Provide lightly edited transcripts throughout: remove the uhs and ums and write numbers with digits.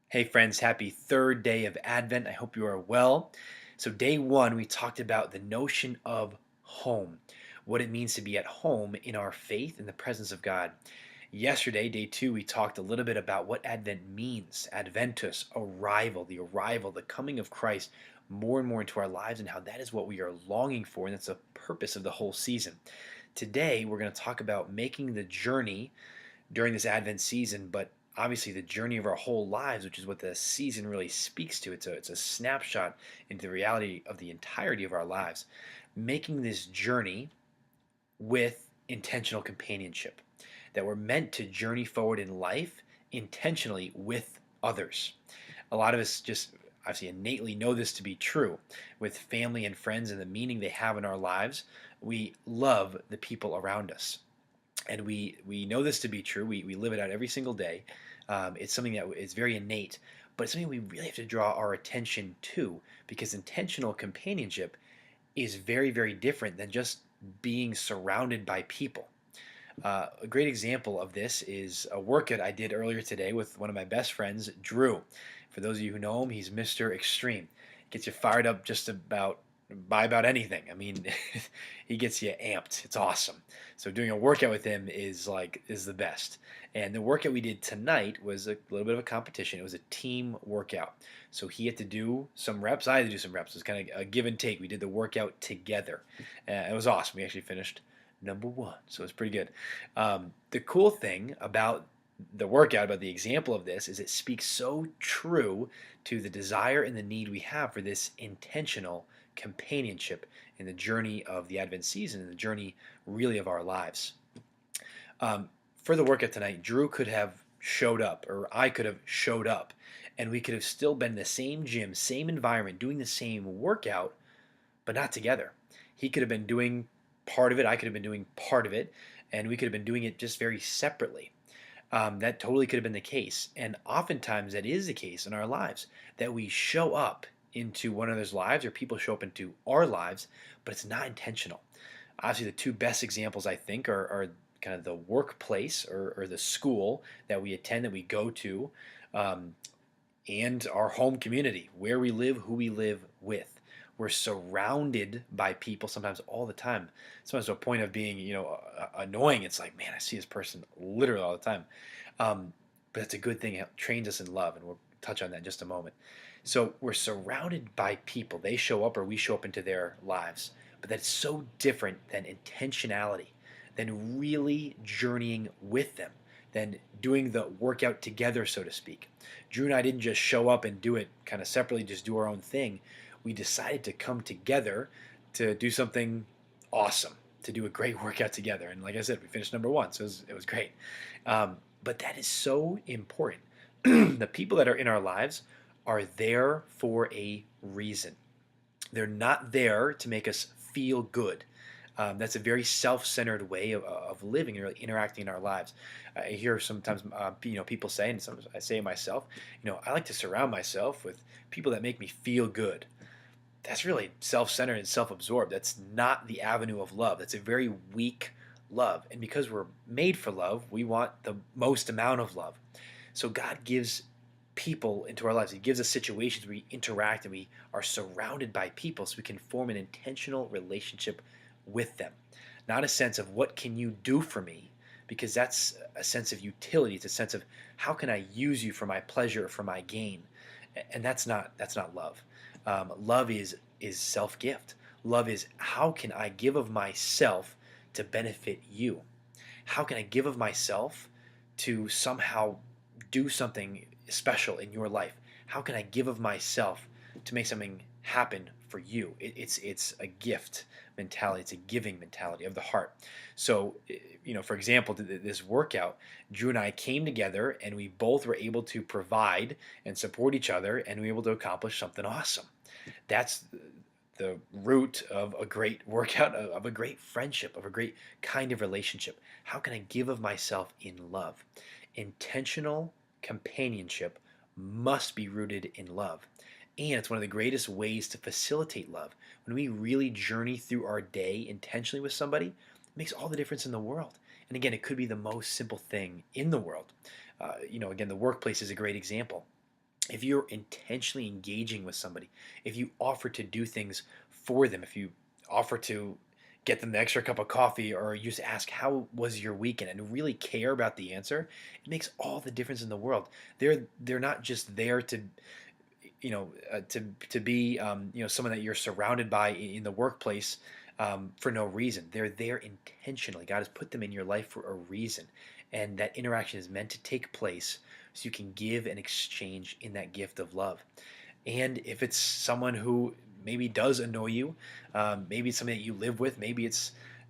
Hey friends, happy third day of Advent. I hope you are well. So, day one, we talked about the notion of home, what it means to be at home in our faith in the presence of God. Yesterday, day two, we talked a little bit about what Advent means Adventus, arrival, the coming of Christ more and more into our lives, and how that is what we are longing for, and that's the purpose of the whole season. Today, we're going to talk about making the journey during this Advent season, but obviously the journey of our whole lives, which is what the season really speaks to. It's a snapshot into the reality of the entirety of our lives. Making this journey with intentional companionship, that we're meant to journey forward in life intentionally with others. A lot of us just obviously innately know this to be true with family and friends and the meaning they have in our lives. We love the people around us, and we know this to be true. We live it out every single day. It's something that is very innate, but it's something we really have to draw our attention to, because intentional companionship is very, very different than just being surrounded by people. A great example of this is a workout I did earlier today with one of my best friends, Drew. For those of you who know him, he's Mr. Extreme. Gets you fired up just about by about anything. I mean, he gets you amped. It's awesome. So doing a workout with him is the best. And the workout we did tonight was a little bit of a competition. It was a team workout. So he had to do some reps. I had to do some reps. It was kind of a give and take. We did the workout together. It was awesome. We actually finished number one. So it's pretty good. The cool thing about the workout, about the example of this, is it speaks so true to the desire and the need we have for this intentional companionship in the journey of the Advent season and the journey really of our lives. For the workout tonight, Drew could have showed up, or I could have showed up, and we could have still been in the same gym, same environment, doing the same workout, but not together. He could have been doing part of it, I could have been doing part of it, and we could have been doing it just very separately. That totally could have been the case. And oftentimes that is the case in our lives, that we show up into one another's lives, or people show up into our lives, but it's not intentional. Obviously, the two best examples I think are kind of the workplace, or the school that we attend, that we go to, um, and our home community, where we live, who we live with. We're surrounded by people sometimes all the time. Sometimes to a point of being, annoying. It's like, man, I see this person literally all the time. But it's a good thing. It trains us in love, and we'll touch on that in just a moment. So we're surrounded by people. They show up, or we show up into their lives. But that's so different than intentionality, than really journeying with them, than doing the workout together, so to speak. Drew and I didn't just show up and do it kind of separately, just do our own thing. We decided to come together to do something awesome, to do a great workout together. And like I said, we finished number one, so it was great. But that is so important. The people that are in our lives are there for a reason. They're not there to make us feel good. That's a very self-centered way of living and really interacting in our lives. I hear sometimes people say, and sometimes I say it myself, I like to surround myself with people that make me feel good. That's really self-centered and self-absorbed. That's not the avenue of love. That's a very weak love. And because we're made for love, we want the most amount of love. So God gives people into our lives. He gives us situations where we interact and we are surrounded by people, so we can form an intentional relationship with them. Not a sense of what can you do for me, because that's a sense of utility. It's a sense of how can I use you for my pleasure or for my gain. And that's not love. Love is self-gift. Love is, how can I give of myself to benefit you? How can I give of myself to somehow do something special in your life? How can I give of myself to make something happen for you? It's a gift mentality. It's a giving mentality of the heart. So, for example, this workout, Drew and I came together, and we both were able to provide and support each other, and we were able to accomplish something awesome. That's the root of a great workout, of a great friendship, of a great kind of relationship. How can I give of myself in love? Intentional companionship must be rooted in love. And it's one of the greatest ways to facilitate love. When we really journey through our day intentionally with somebody, it makes all the difference in the world. And again, it could be the most simple thing in the world. Again, the workplace is a great example. if you're intentionally engaging with somebody, if you offer to do things for them, if you offer to get them the extra cup of coffee, or you just ask, how was your weekend, and really care about the answer, it makes all the difference in the world. They're not just there to, to be, someone that you're surrounded by in the workplace, for no reason. They're there intentionally. God has put them in your life for a reason, and that interaction is meant to take place so you can give and exchange in that gift of love. And if it's someone who maybe does annoy you, maybe it's somebody that you live with, maybe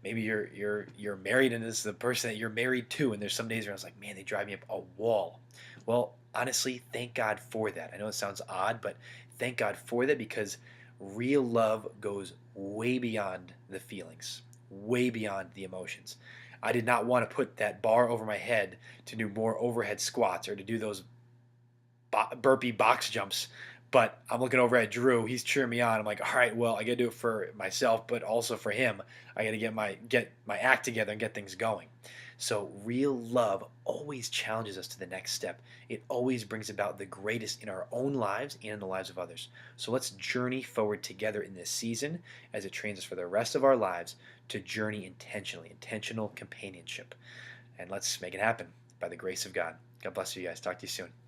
you're married and this is the person that you're married to, and there's some days where I was like, man, they drive me up a wall. Well, honestly, thank God for that. I know it sounds odd, but thank God for that, because real love goes way beyond the feelings, way beyond the emotions. I did not want to put that bar over my head to do more overhead squats or to do those burpee box jumps. But I'm looking over at Drew. He's cheering me on. I'm like, all right, well, I got to do it for myself, but also for him. I got to get my act together and get things going. So real love always challenges us to the next step. It always brings about the greatest in our own lives and in the lives of others. So let's journey forward together in this season as it trains us for the rest of our lives to journey intentionally, intentional companionship. And let's make it happen by the grace of God. God bless you guys. Talk to you soon.